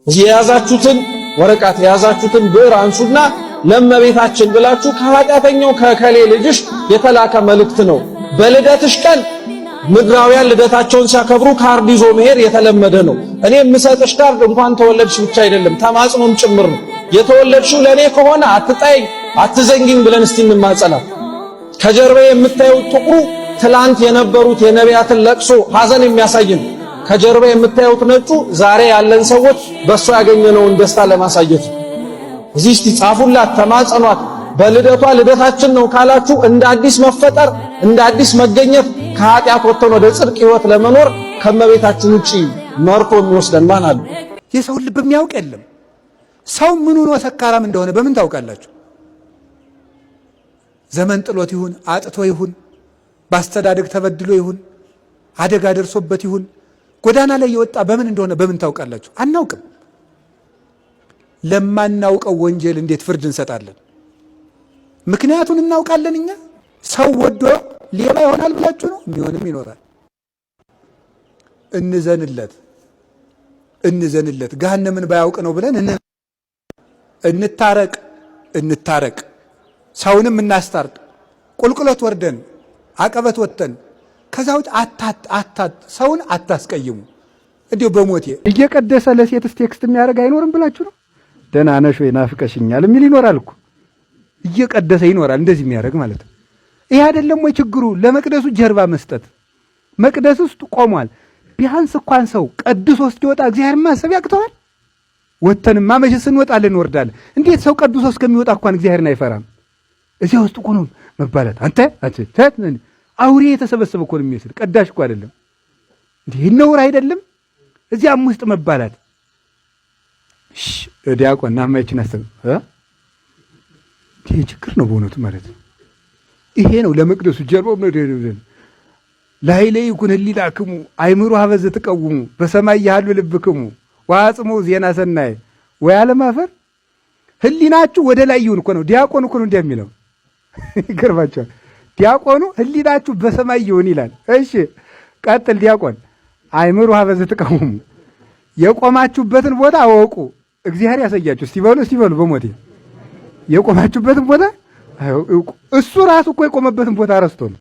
የያዛችሁትን ወረቀት የያዛችሁትን ብዕር አንሱና ለእመቤታችን ብላችሁ ከኃጢአተኛው ከከሌ ልጅሽ የተላከ መልእክት ነው። በልደትሽ ቀን ምድራውያን ልደታቸውን ሲያከብሩ ካርድ ይዞ መሄድ የተለመደ ነው። እኔ የምሰጥሽ ካርድ እንኳን ተወለድሽ ብቻ አይደለም ተማጽኖም ጭምር ነው። የተወለድሽው ለኔ ከሆነ አትጣይኝ አትዘንጊኝ ብለን እስቲ እንማጸናት። ከጀርባ የምታዩት ጥቁሩ ትላንት የነበሩት የነቢያትን ለቅሶ ሐዘን የሚያሳይ ነው። ከጀርባ የምታዩት ነጩ ዛሬ ያለን ሰዎች በእሷ ያገኘነውን ደስታ ለማሳየት ነው። እዚህ እስቲ ጻፉላት፣ ተማጸኗት። በልደቷ ልደታችን ነው ካላችሁ እንደ አዲስ መፈጠር እንደ አዲስ መገኘት ከኃጢአት ወጥተን ወደ ጽድቅ ሕይወት ለመኖር ከመቤታችን ውጪ መርቶ የሚወስደን ማን አለ? የሰውን ልብ የሚያውቅ የለም። ሰው ምን ሆኖ ሰካራም እንደሆነ በምን ታውቃላችሁ? ዘመን ጥሎት ይሁን አጥቶ ይሁን በአስተዳደግ ተበድሎ ይሁን አደጋ ደርሶበት ይሁን ጎዳና ላይ የወጣ በምን እንደሆነ በምን ታውቃላችሁ? አናውቅም። ለማናውቀው ወንጀል እንዴት ፍርድ እንሰጣለን? ምክንያቱን እናውቃለን። እኛ ሰው ወዶ ሌባ ይሆናል ብላችሁ ነው? የሚሆንም ይኖራል። እንዘንለት ገሃነምን ባያውቅ ነው ብለን እንታረቅ ሰውንም እናስታርቅ። ቁልቁለት ወርደን አቀበት ወጥተን ከዛ ውጭ ሰውን አታስቀይሙ። እንዲሁ በሞቴ እየቀደሰ ለሴትስ ቴክስት የሚያደርግ አይኖርም ብላችሁ ነው? ደህና ነሽ ወይ ናፍቀሽኛል የሚል ይኖራል እኮ እየቀደሰ ይኖራል። እንደዚህ የሚያደርግ ማለት ነው። ይሄ አይደለም ወይ ችግሩ? ለመቅደሱ ጀርባ መስጠት። መቅደስ ውስጥ ቆሟል። ቢያንስ እንኳን ሰው ቀድሶ እስኪወጣ እግዚአብሔር ማሰብ ያቅተዋል? ወተንማ መቼ ስንወጣለን እንወርዳለን። እንዴት ሰው ቀድሶ እስከሚወጣ እንኳን እግዚአብሔርን አይፈራም? እዚያ ውስጥ እኮ ነው መባላት። አንተ አውሬ የተሰበሰበ እኮ ነው የሚመስል። ቀዳሽ እኮ አይደለም እንዴ? ነውር አይደለም? እዚያም ውስጥ መባላት። ዲያቆን ናማይችን አሰብ ይሄ ችግር ነው በእውነቱ ማለት ነው። ይሄ ነው ለመቅደሱ ጀርባው ነው። ላይሌ ይኩን ህሊናክሙ አይምሩ ሀበዘ ተቀውሙ በሰማይ ያሉ ልብክሙ ዋጽሙ ዜና ሰናይ ወያለማፈር። ህሊናችሁ ወደ ላይ ይሁን እኮ ነው። ዲያቆን እኮ ነው እንደሚለው ይገርማችኋል። ዲያቆኑ ህሊናችሁ በሰማይ ይሁን ይላል። እሺ ቀጥል ዲያቆን። አይምሩ ሀበዘ ተቀውሙ የቆማችሁበትን ቦታ አወቁ። እግዚአብሔር ያሳያችሁ። እስቲ በሉ በሞቴ የቆማችሁበትን ቦታ እሱ ራሱ እኮ የቆመበትን ቦታ ረስቶ ነው።